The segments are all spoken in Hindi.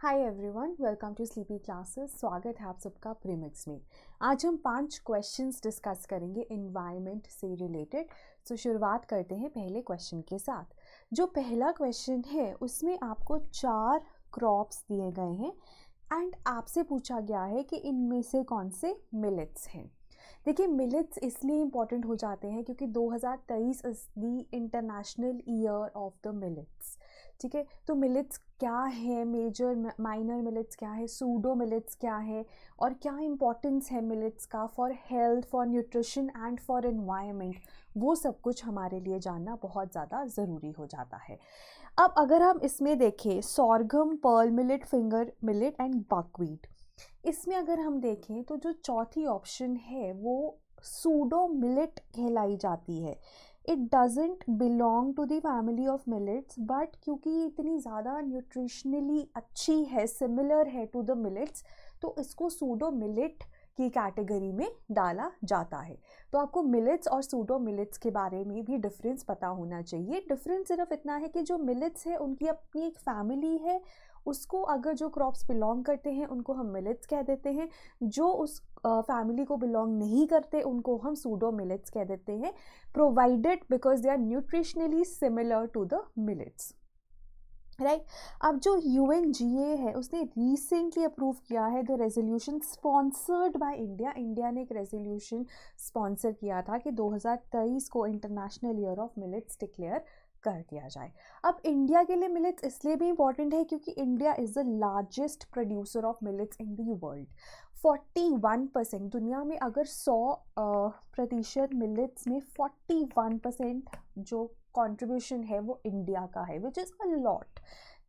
Hi everyone, welcome to sleepy classes. स्वागत है आप सबका प्रीमिक्स में। आज हम 5 क्वेश्चंस डिस्कस करेंगे एनवायरनमेंट से रिलेटेड। तो शुरुआत करते हैं पहले क्वेश्चन के साथ। जो पहला क्वेश्चन है उसमें आपको 4 क्रॉप्स दिए गए हैं एंड आपसे पूछा गया है कि इनमें से कौन से मिलेट्स हैं। देखिए, मिलेट्स इसलिए इम्पॉर्टेंट हो जाते हैं क्योंकि 2023 is the international year of the millets. ठीक है, तो मिलेट्स क्या है, मेजर माइनर मिलेट्स क्या है, सूडो मिलेट्स क्या है और क्या इम्पोर्टेंस है मिलेट्स का for health, for nutrition and for environment, वो सब कुछ हमारे लिए जानना बहुत ज़्यादा ज़रूरी हो जाता है। अब अगर हम इसमें देखें sorghum, pearl millet, finger millet and buckwheat, इसमें अगर हम देखें तो जो चौथी ऑप्शन है वो सूडो मिलेट कहलाई जाती है। It doesn't belong to the family of millets, but क्योंकि ये इतनी ज़्यादा न्यूट्रिशनली अच्छी है, सिमिलर है टू द मिलेट्स, तो इसको सूडो मिलेट की कैटेगरी में डाला जाता है। तो आपको मिलेट्स और सूडो मिलेट्स के बारे में भी डिफरेंस पता होना चाहिए। डिफरेंस सिर्फ इतना है कि जो मिलेट्स है उनकी अपनी एक फैमिली है, उसको अगर जो क्रॉप्स बिलोंग करते हैं उनको हम मिलेट्स कह देते हैं, जो उस फैमिली को बिलोंग नहीं करते उनको हम सूडो मिलेट्स कह देते हैं, provided because they are nutritionally similar to the millets, right. अब जो UNGA है उसने रिसेंटली अप्रूव किया है the resolution sponsored by India. India ने एक रेजोल्यूशन स्पॉन्सर किया था कि 2023 को international year of millets declare कर दिया जाए। अब इंडिया के लिए मिलेट्स इसलिए भी इम्पॉर्टेंट है क्योंकि India is the largest producer of millets in the world. 41% दुनिया में अगर 100% मिलेट्स में 41% जो कंट्रीब्यूशन है वो इंडिया का है, विच इज़ अ लॉट।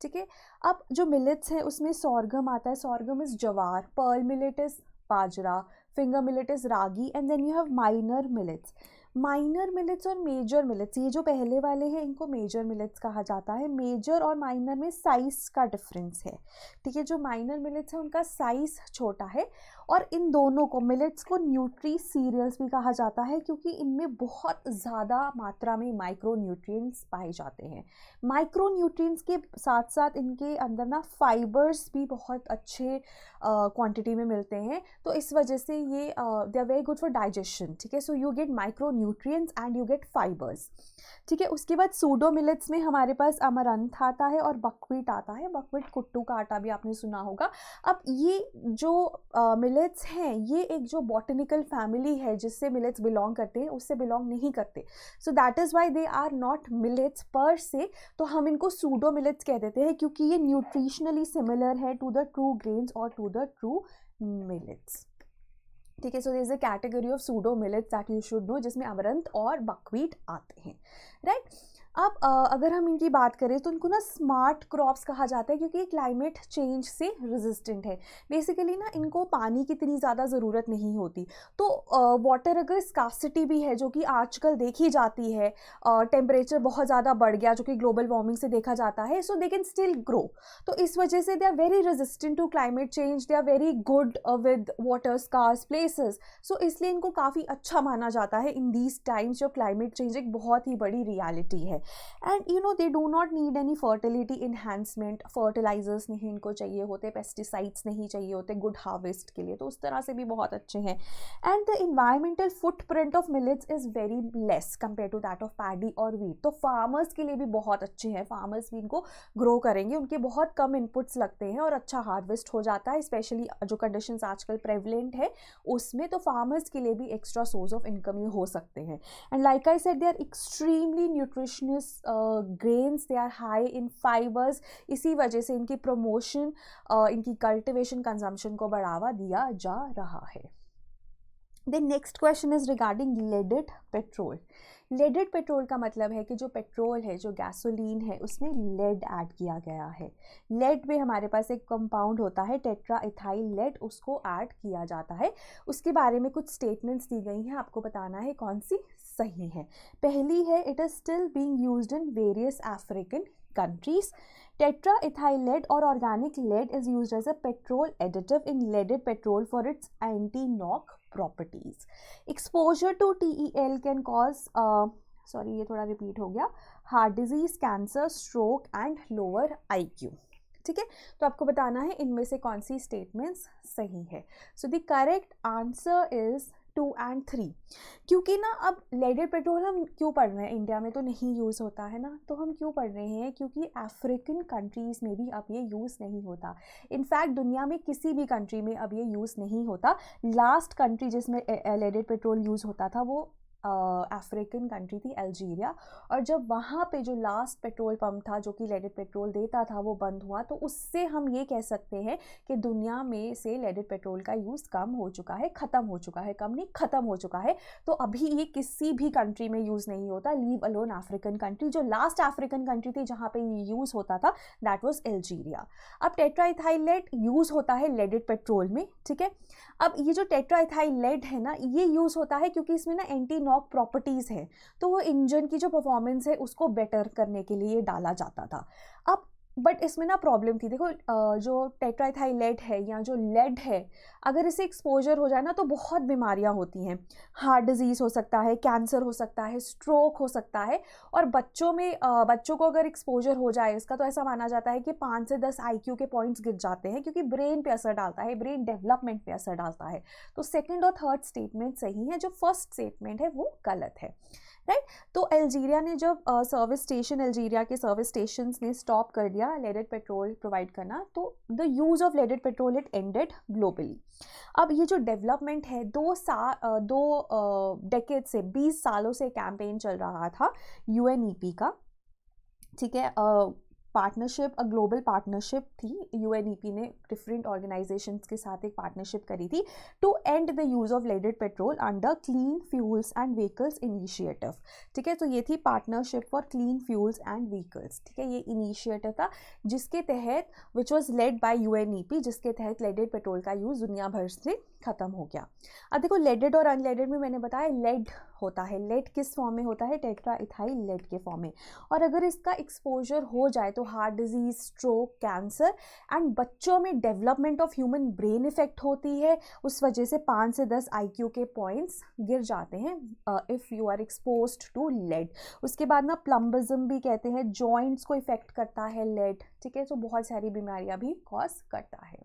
ठीक है, अब जो मिलेट्स है उसमें सॉर्गम आता है। Sorghum is jowar, pearl millet is bajra, finger millet is ragi and then you have minor millets. Minor millets और मेजर मिलेट्स, ये जो पहले वाले हैं इनको मेजर मिलेट्स कहा जाता है। मेजर और माइनर में साइज़ का डिफरेंस है। ठीक है, जो माइनर मिलेट्स है उनका साइज़ छोटा है और इन दोनों को मिलेट्स को न्यूट्री सीरियल्स भी कहा जाता है क्योंकि इनमें बहुत ज़्यादा मात्रा में माइक्रो न्यूट्रिएंट्स पाए जाते हैं। माइक्रो न्यूट्रिएंट्स के साथ साथ इनके अंदर ना फाइबर्स भी बहुत अच्छे क्वांटिटी में मिलते हैं, तो इस वजह से ये they are very good for digestion. ठीक है, so you get micro nutrients and you get fibres. ठीक है, उसके बाद सूडो मिलेट्स में हमारे पास अमरंथ आता है और बकव्हीट आता है। बकव्हीट कुट्टू का आटा भी आपने सुना होगा। अब ये जो मिलेट्स हैं ये एक जो बॉटनिकल फैमिली है जिससे मिलेट्स बिलोंग करते हैं उससे बिलोंग नहीं करते, so that is why they are not millets per se. तो हम इनको सूडो मिलेट्स कह देते हैं क्योंकि ये न्यूट्रिशनली सिमिलर है टू द ट्रू ग्रेन्स और टू द ट्रू मिलेट्स। ठीक है, so there is a category of pseudo millets that you should know जिसमें अमरंथ और बकव्हीट आते हैं, राइट। अब अगर हम इनकी बात करें तो इनको ना स्मार्ट क्रॉप्स कहा जाता है क्योंकि ये क्लाइमेट चेंज से रेजिस्टेंट है। बेसिकली ना इनको पानी की इतनी ज़्यादा ज़रूरत नहीं होती, तो वाटर अगर स्कासिटी भी है जो कि आजकल देखी जाती है, टेम्परेचर बहुत ज़्यादा बढ़ गया जो कि ग्लोबल वार्मिंग से देखा जाता है, so they can still grow. तो इस वजह से they are very resistant to climate change, they are very good with water scarce places, so इसलिए इनको काफ़ी अच्छा माना जाता है इन दीज टाइम्स जब क्लाइमेट चेंज एक बहुत ही बड़ी रियलिटी है। And you know they do not need any fertility enhancement, fertilizers नहीं इनको चाहिए होते, पेस्टिसाइड्स नहीं चाहिए होते गुड हार्वेस्ट के लिए, तो उस तरह से भी बहुत अच्छे हैं। And the environmental footprint of millets is very less compare to that of paddy और वीट, तो फार्मर्स के लिए भी बहुत अच्छे हैं। फार्मर्स भी इनको ग्रो करेंगे, उनके बहुत कम इनपुट्स लगते हैं और अच्छा हार्वेस्ट हो जाता है, स्पेशली जो कंडीशंस आजकल प्रेवलेंट है उसमें, तो फार्मर्स के लिए भी एक्स्ट्रा सोर्स ऑफ इनकम ये हो सकते हैं। And like I said they are extremely nutritious grains, they are high in fibres, इसी वजह से इनकी प्रमोशन, इनकी कल्टिवेशन, कंजम्पशन को बढ़ावा दिया जा रहा है। The next question is regarding leaded petrol. Leaded petrol का मतलब है कि जो पेट्रोल है, जो गैसोलीन है, उसमें लेड ऐड किया गया है। लेड में हमारे पास एक कंपाउंड होता है टेट्रा इथाइल लेड, उसको ऐड किया जाता है। उसके बारे में कुछ स्टेटमेंट्स दी गई हैं, आपको बताना है कौन सी सही है। पहली है it is still being used in various African countries. Tetraethyl lead or organic lead is used as a petrol additive in leaded petrol for its anti-knock properties. Exposure to TEL can cause ये थोड़ा रिपीट हो गया, heart disease, cancer, stroke and lower IQ। ठीक है, तो आपको बताना है इनमें से कौन सी स्टेटमेंट्स सही है। So the correct answer is 2 and 3। क्योंकि ना अब लेडेड पेट्रोल हम क्यों पढ़ रहे हैं, इंडिया में तो नहीं यूज़ होता है ना, तो हम क्यों पढ़ रहे हैं, क्योंकि अफ्रीकन कंट्रीज़ में भी अब ये यूज़ नहीं होता। इनफैक्ट दुनिया में किसी भी कंट्री में अब ये यूज़ नहीं होता। लास्ट कंट्री जिसमें लेडेड पेट्रोल यूज़ होता था वो अफ्रीकन कंट्री थी अल्जीरिया, और जब वहाँ पे जो लास्ट पेट्रोल पंप था जो कि लेडेड पेट्रोल देता था वो बंद हुआ, तो उससे हम ये कह सकते हैं कि दुनिया में से लेडेड पेट्रोल का यूज़ कम हो चुका है, ख़त्म हो चुका है, कम नहीं ख़त्म हो चुका है। तो अभी ये किसी भी कंट्री में यूज़ नहीं होता, लीव अलोन अफ्रीकन कंट्री। जो लास्ट अफ्रीकन कंट्री थी जहाँ पे ये यूज़ होता था दैट वाज अल्जीरिया। अब टेट्राइथाइल लेड यूज़ होता है लेडेड पेट्रोल में, ठीक है। अब ये जो टेट्राइथाइल लेड है ना, ये यूज़ होता है क्योंकि इसमें ना एंटी नॉक प्रॉपर्टीज़ है, तो वो इंजन की जो परफॉर्मेंस है उसको बेटर करने के लिए डाला जाता था। अब बट इसमें ना प्रॉब्लम थी, देखो जो टेट्राइथाइल लेड है या जो लेड है, अगर इसे एक्सपोजर हो जाए ना तो बहुत बीमारियां होती हैं। हार्ट डिजीज़ हो सकता है, कैंसर हो सकता है, स्ट्रोक हो सकता है। और बच्चों में बच्चों को अगर एक्सपोजर हो जाए इसका, तो ऐसा माना जाता है कि 5 से 10 IQ के पॉइंट्स गिर जाते हैं, क्योंकि ब्रेन पे असर डालता है, ब्रेन डेवलपमेंट पे असर डालता है। तो सेकेंड और थर्ड स्टेटमेंट सही है, जो फर्स्ट स्टेटमेंट है वो गलत है, राइट। तो अल्जीरिया ने जब अल्जीरिया के सर्विस स्टेशन ने स्टॉप कर दिया लेडेड पेट्रोल प्रोवाइड करना, तो the use of leaded petrol it ended globally. अब ये जो डेवलपमेंट है, दो डेकेड से 20 सालों से कैंपेन चल रहा था UNEP का, ठीक है। पार्टनरशिप, ग्लोबल पार्टनरशिप थी। UNEP ने डिफरेंट ऑर्गेनाइजेशंस के साथ एक पार्टनरशिप करी थी to end the use of leaded petrol under clean fuels and vehicles initiative, ठीक है। तो ये थी partnership for clean fuels and vehicles, ठीक है। ये इनिशिएटिव था जिसके तहत, which was led by UNEP, जिसके तहत लेडेड पेट्रोल का यूज़ दुनिया भर से ख़त्म हो गया। अब देखो लेडेड और अनलेडेड में मैंने बताया लेड होता है, लेड किस फॉर्म में होता है, टेट्राइथाइल लेड के फॉर्म में। और अगर इसका एक्सपोजर हो जाए तो heart disease, stroke, cancer and बच्चों में development of human brain effect होती है। उस वजह से 5 से 10 IQ के पॉइंट्स गिर जाते हैं if you are exposed to lead. उसके बाद ना प्लम्बिज्म भी कहते हैं, जॉइंट्स को इफेक्ट करता है लेड, ठीक है। तो बहुत सारी बीमारियां भी कॉज करता है।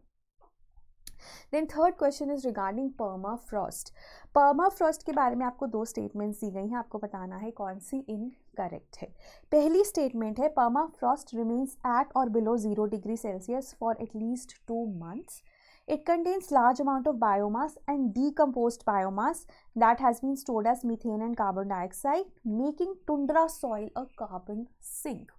Then third question is regarding permafrost. Permafrost के बारे में आपको 2 स्टेटमेंट्स दी गई हैं, आपको बताना है कौन सी इनकरेक्ट है। पहली स्टेटमेंट है permafrost remains at or below 0 degree Celsius for at least 2 months. It contains large amount of biomass and decomposed biomass that has been stored as methane and carbon dioxide, making tundra soil a carbon sink.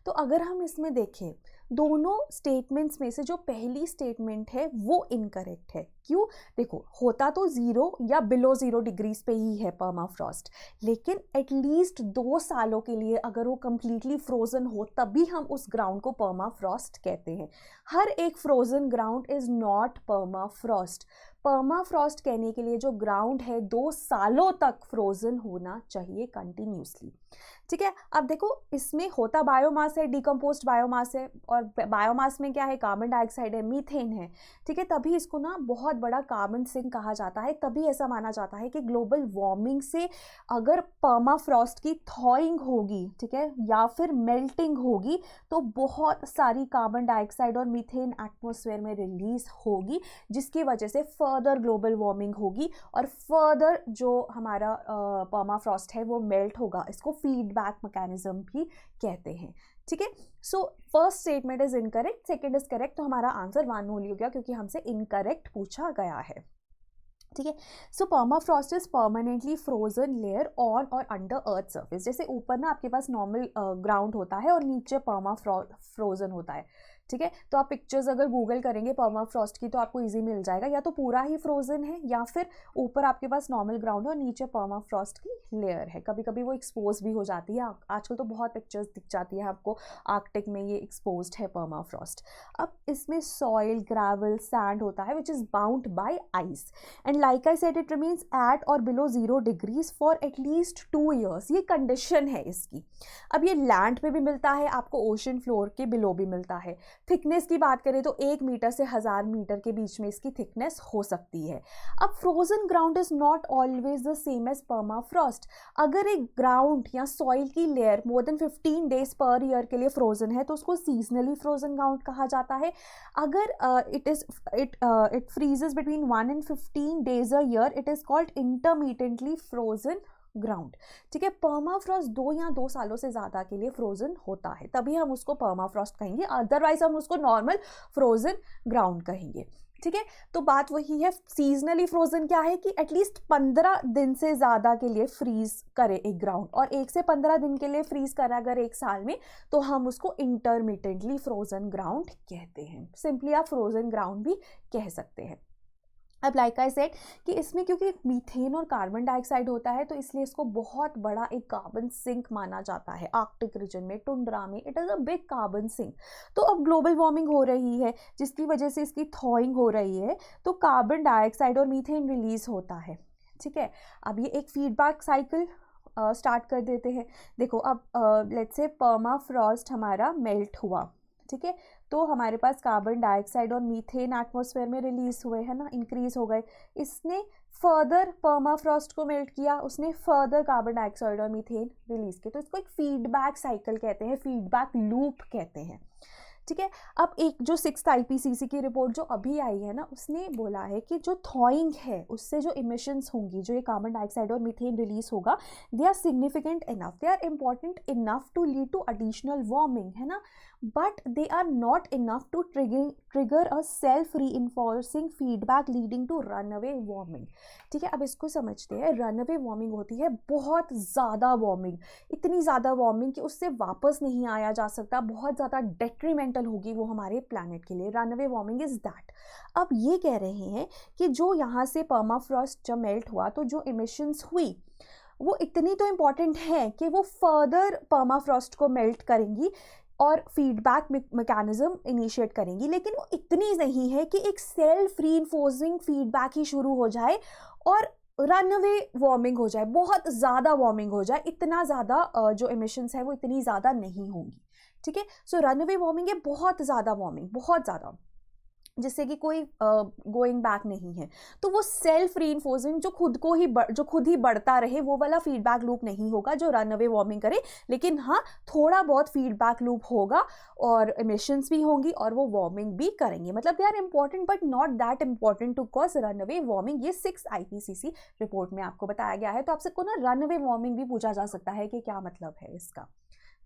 तो अगर हम इसमें देखें, दोनों स्टेटमेंट्स में से जो पहली स्टेटमेंट है वो इनकरेक्ट है। क्यों? देखो, होता तो 0 या बिलो 0 डिग्रीज पे ही है पर्माफ्रॉस्ट, लेकिन एटलीस्ट 2 सालों के लिए अगर वो कंप्लीटली फ्रोजन हो तभी हम उस ग्राउंड को पर्माफ्रॉस्ट कहते हैं। हर एक frozen ground is not permafrost. Permafrost कहने के लिए जो ग्राउंड है 2 सालों तक फ्रोजन होना चाहिए कंटिन्यूसली, ठीक है। अब देखो, इसमें होता बायोमास है, डिकम्पोज्ड बायोमास है, और बायोमास में क्या है, कार्बन डाइऑक्साइड है, मीथेन है, ठीक है। तभी इसको ना बहुत बड़ा कार्बन सिंक कहा जाता है। तभी ऐसा माना जाता है कि ग्लोबल वार्मिंग से अगर पर्माफ्रॉस्ट की थॉइंग होगी, ठीक है, या फिर मेल्टिंग होगी, तो बहुत सारी कार्बन डाइऑक्साइड और मीथेन एटमॉस्फेयर में रिलीज होगी, जिसकी वजह से फर्दर ग्लोबल वार्मिंग होगी और फर्दर जो हमारा पर्माफ्रॉस्ट है वो मेल्ट होगा। इसको फीडबैक मैकेनिज्म भी कहते हैं, ठीक है। So first statement is incorrect, second is correct. तो हमारा आंसर 1 only हो गया क्योंकि हमसे इनकरेक्ट पूछा गया है, ठीक है। So permafrost is permanently frozen layer on or under earth surface. जैसे ऊपर ना आपके पास नॉर्मल ग्राउंड होता है और नीचे फ्रोजन होता है, ठीक है। तो आप पिक्चर्स अगर गूगल करेंगे पर्माफ्रॉस्ट की तो आपको इजी मिल जाएगा, या तो पूरा ही फ्रोजन है या फिर ऊपर आपके पास नॉर्मल ग्राउंड है और नीचे पर्माफ्रॉस्ट की लेयर है। कभी कभी वो एक्सपोज भी हो जाती है, आजकल तो बहुत पिक्चर्स दिख जाती है आपको, आर्कटिक में ये एक्सपोज्ड है पर्माफ्रॉस्ट। अब इसमें सॉइल, ग्रेवल, सैंड होता है which is bound by ice, and like I said it remains at or below 0 degrees for at least 2 years। ये कंडीशन है इसकी। अब ये लैंड पे भी मिलता है आपको, ओशन फ्लोर के बिलो भी मिलता है। थिकनेस की बात करें तो 1 मीटर से 1000 मीटर के बीच में इसकी थिकनेस हो सकती है। अब frozen ground is not always the same as permafrost. अगर एक ग्राउंड या सॉइल की layer more than 15 days per year के लिए फ्रोजन है तो उसको सीजनली फ्रोजन ग्राउंड कहा जाता है। अगर it freezes between 1 and 15 days a year, it is called intermediately frozen ground. ठीक है, पर्माफ्रॉस्ट 2 या 2 सालों से ज़्यादा के लिए फ्रोजन होता है, तभी हम उसको पर्माफ्रॉस्ट कहेंगे, अदरवाइज हम उसको नॉर्मल फ्रोजन ग्राउंड कहेंगे। ठीक है, तो बात वही है। सीजनली फ्रोजन क्या है कि एटलीस्ट 15 दिन से ज़्यादा के लिए फ्रीज करे एक ग्राउंड, और 1 से 15 दिन के लिए फ्रीज करा अगर एक साल में तो हम उसको इंटरमिटेंटली फ्रोजन ग्राउंड कहते हैं। सिंपली आप फ्रोजन ग्राउंड भी कह सकते हैं। अब लाइक आई सेड कि इसमें क्योंकि मीथेन और कार्बन डाइऑक्साइड होता है तो इसलिए इसको बहुत बड़ा एक कार्बन सिंक माना जाता है। आर्कटिक रीजन में, टुंड्रा में, it is a big carbon sink. तो अब ग्लोबल वार्मिंग हो रही है जिसकी वजह से इसकी थॉइंग हो रही है, तो कार्बन डाइऑक्साइड और मीथेन रिलीज होता है। ठीक है, अब ये एक फीडबैक साइकिल स्टार्ट कर देते हैं। देखो अब लेट्स से पर्माफ्रॉस्ट हमारा मेल्ट हुआ, ठीक है, तो हमारे पास कार्बन डाइऑक्साइड और मीथेन एटमॉस्फेयर में रिलीज हुए हैं ना, इंक्रीज हो गए। इसने फर्दर पर्माफ्रॉस्ट को मेल्ट किया, उसने फर्दर कार्बन डाइऑक्साइड और मीथेन रिलीज किए, तो इसको एक फीडबैक साइकिल कहते हैं, फीडबैक लूप कहते हैं। ठीक है, अब एक जो 6th IPCC की रिपोर्ट जो अभी आई है ना, उसने बोला है कि जो थॉइंग है उससे जो इमिशंस होंगी, जो ये कार्बन डाइऑक्साइड और मीथेन रिलीज होगा, they are significant enough, they are important enough to lead to additional warming, है ना, but they are not enough to trigger a self reinforcing feedback leading to runaway warming. ठीक है, अब इसको समझते हैं। रनअवे वार्मिंग होती है बहुत ज़्यादा वार्मिंग, इतनी ज़्यादा वार्मिंग कि उससे वापस नहीं आया जा सकता, बहुत ज़्यादा डेट्रीमेंटल होगी वो हमारे प्लैनेट के लिए। Runaway warming is that. अब ये कह रहे हैं कि जो यहाँ से पर्माफ्रॉस्ट जब मेल्ट हुआ तो जो इमिशंस हुई वो इतनी तो इम्पॉर्टेंट है कि वो फर्दर पर्माफ्रॉस्ट को मेल्ट करेंगी और फीडबैक मैकेनिज्म इनिशिएट करेंगी, लेकिन वो इतनी नहीं है कि एक सेल्फ रीइंफोर्सिंग फीडबैक ही शुरू हो जाए और रनअवे वार्मिंग हो जाए, बहुत ज़्यादा वार्मिंग हो जाए। इतना ज़्यादा जो इमिशंस है वो इतनी ज़्यादा नहीं होंगी। ठीक है, सो रनअवे वार्मिंग है बहुत ज़्यादा वार्मिंग, बहुत ज़्यादा, जिससे कि कोई गोइंग बैक नहीं है। तो वो सेल्फ रीइंफोर्सिंग जो खुद ही बढ़ता रहे, वो वाला फीडबैक लूप नहीं होगा जो रनअवे वार्मिंग करे, लेकिन हाँ थोड़ा बहुत फीडबैक लूप होगा और इमिशंस भी होंगी और वो वार्मिंग भी करेंगे। मतलब they are important but not that important to cause runaway warming. ये 6th IPCC रिपोर्ट में आपको बताया गया है। तो आपसे को ना रनअवे वार्मिंग भी पूछा जा सकता है कि क्या मतलब है इसका।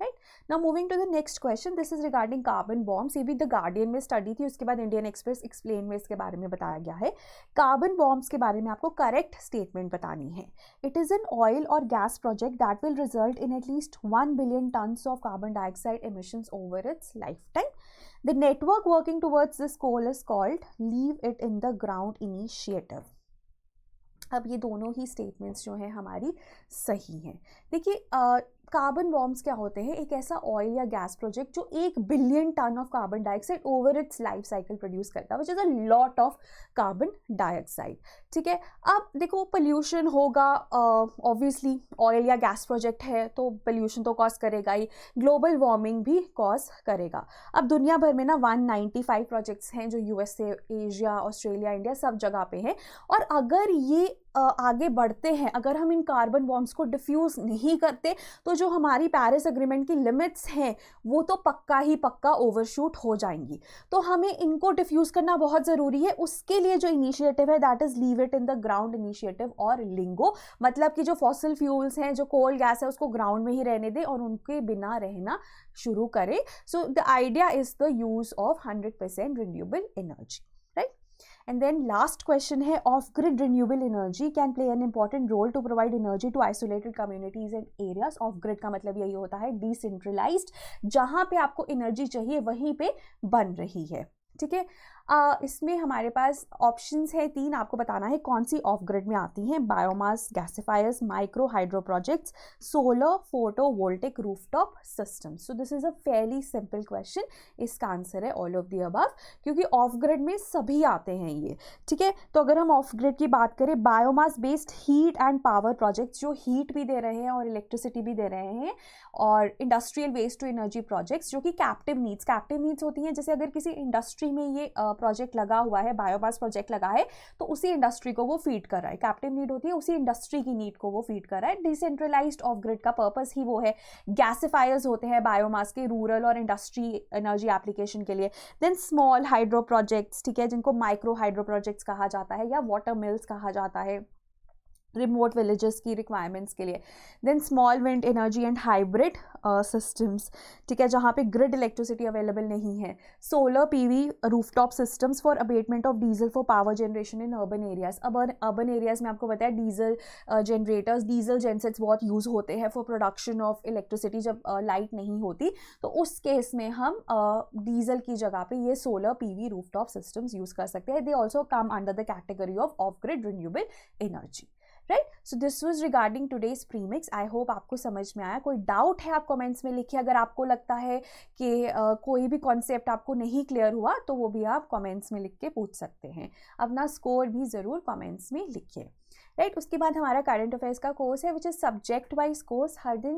Right, now moving to the next question, this is regarding carbon bombs. ये भी द गार्डियन में स्टडी थी, उसके बाद इंडियन एक्सप्रेस एक्सप्लेन में इसके बारे में बताया गया है। कार्बन बॉम्ब्स के बारे में आपको करेक्ट स्टेटमेंट बतानी है। इट इज एन ऑयल और gas project that will result in at least 1 billion tons of carbon dioxide emissions over its life time. The network working towards this goal is called leave it in the ground initiative. अब ये दोनों ही स्टेटमेंट्स जो हैं हमारी सही हैं। देखिए कार्बन बॉम्ब्स क्या होते हैं, एक ऐसा ऑयल या गैस प्रोजेक्ट जो 1 billion tonne of carbon dioxide over its life cycle produce करता है, which is a lot of carbon dioxide. ठीक है, अब देखो पोल्यूशन होगा, ऑब्वियसली ऑयल या गैस प्रोजेक्ट है तो पोल्यूशन तो कॉज करेगा ही, ग्लोबल वार्मिंग भी कॉज करेगा। अब दुनिया भर में ना 195 प्रोजेक्ट्स हैं जो USA, एशिया, ऑस्ट्रेलिया, इंडिया सब जगह पे हैं। और अगर ये आगे बढ़ते हैं, अगर हम इन कार्बन बॉम्ब्स को डिफ्यूज़ नहीं करते तो जो हमारी पेरिस एग्रीमेंट की लिमिट्स हैं वो तो पक्का ही पक्का ओवरशूट हो जाएंगी। तो हमें इनको डिफ्यूज़ करना बहुत ज़रूरी है। उसके लिए जो इनिशिएटिव है that is leave it in the ground initiative और लिंगो, मतलब कि जो फॉसिल फ्यूल्स हैं, जो कोल गैस है, उसको ग्राउंड में ही रहने दें और उनके बिना रहना शुरू करें। So the idea is the use of 100% renewable energy. And then last question है, off-grid renewable energy can play an important role to provide energy to isolated communities and areas. Off-grid का मतलब यही होता है decentralized, जहाँ पे आपको एनर्जी चाहिए वहीं पे बन रही है। ठीक है। इसमें हमारे पास ऑप्शंस है 3, आपको बताना है कौन सी ऑफ ग्रिड में आती हैं। Biomass gasifiers, micro hydro projects, solar photovoltaic rooftop system. So this is a fairly simple question. इसका आंसर है ऑल ऑफ द अबव, क्योंकि ऑफ ग्रिड में सभी आते हैं ये, ठीक है। तो अगर हम ऑफ ग्रिड की बात करें, biomass based heat and power projects जो हीट भी दे रहे हैं और इलेक्ट्रिसिटी भी दे रहे हैं, और industrial waste to energy projects जो कि कैप्टिव नीड्स होती हैं। जैसे अगर किसी इंडस्ट्री में ये प्रोजेक्ट लगा हुआ है, बायोमास प्रोजेक्ट लगा है, तो उसी इंडस्ट्री को वो फीड कर रहा है। कैप्टिव नीड होती है, उसी इंडस्ट्री की नीड को वो फीड कर रहा है। डिसेंट्रलाइज्ड ऑफ ग्रिड का पर्पस ही वो है। गैसिफायर्स होते हैं बायोमास के रूरल और इंडस्ट्री एनर्जी एप्लीकेशन के लिए। देन स्मॉल हाइड्रो प्रोजेक्ट्स, ठीक है, जिनको माइक्रो हाइड्रो प्रोजेक्ट्स कहा जाता है या वाटर मिल्स कहा जाता है, रिमोट विलेजेस की रिक्वायरमेंट्स के लिए। Then small wind energy and hybrid systems, ठीक है, जहाँ पे ग्रिड इलेक्ट्रिसिटी अवेलेबल नहीं है। Solar PV rooftop systems for abatement of diesel for power generation in urban areas. Urban areas में आपको बताया डीजल जनरेटर्स, डीजल जेनसेट्स बहुत यूज़ होते हैं फॉर प्रोडक्शन ऑफ इलेक्ट्रिसिटी जब लाइट नहीं होती, तो उस केस में हम डीजल की जगह पे ये solar PV rooftop systems use कर सकते हैं। They also come under the category of grid renewable energy, right. So this was regarding today's premix. I hope आपको समझ में आया। कोई डाउट है आप कमेंट्स में लिखिए। अगर आपको लगता है कि कोई भी कॉन्सेप्ट आपको नहीं क्लियर हुआ तो वो भी आप कमेंट्स में लिख के पूछ सकते हैं। अपना स्कोर भी ज़रूर कमेंट्स में लिखिए, राइट। उसके बाद हमारा करंट अफेयर्स का कोर्स है which is subject wise course. हर दिन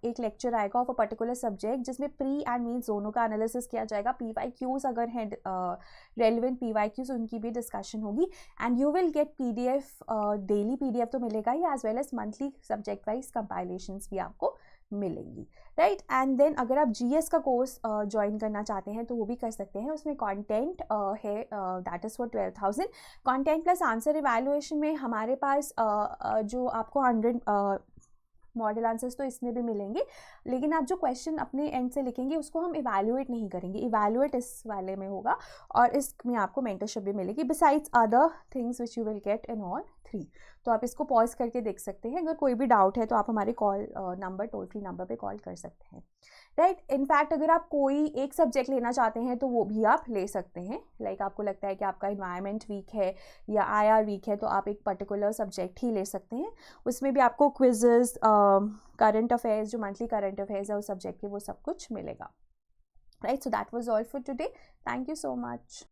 एक लेक्चर आएगा ऑफ अ पर्टिकुलर सब्जेक्ट, जिसमें प्री एंड मेंस दोनों का एनालिसिस किया जाएगा। PYQs अगर हैं रेलिवेंट PYQs, उनकी भी डिस्कशन होगी। And you will get PDF, daily PDF तो मिलेगा ही, as well as monthly subject wise compilations भी आपको मिलेंगी, राइट। एंड देन अगर आप GS का कोर्स ज्वाइन करना चाहते हैं तो वो भी कर सकते हैं। उसमें कंटेंट है that is for 12,000। Content plus answer evaluation में हमारे पास जो आपको 100 मॉडल आंसर्स तो इसमें भी मिलेंगे, लेकिन आप जो क्वेश्चन अपने एंड से लिखेंगे उसको हम इवैल्यूएट नहीं करेंगे। इवैल्यूएट इस वाले में होगा और इसमें आपको मेंटरशिप भी मिलेगी, besides other things which you will get in all 3। तो आप इसको पॉज करके देख सकते हैं। अगर कोई भी डाउट है तो आप हमारे call number, toll free number पे कॉल कर सकते हैं, राइट। इनफैक्ट अगर आप कोई एक सब्जेक्ट लेना चाहते हैं तो वो भी आप ले सकते हैं। लाइक आपको लगता है कि आपका इन्वायरमेंट वीक है या IR वीक है, तो आप एक पर्टिकुलर सब्जेक्ट ही ले सकते हैं। उसमें भी आपको क्विजेस, करंट अफेयर्स, जो मंथली करंट अफेयर्स है उस सब्जेक्ट के, वो सब कुछ मिलेगा, right. So that was all for today. Thank you so much.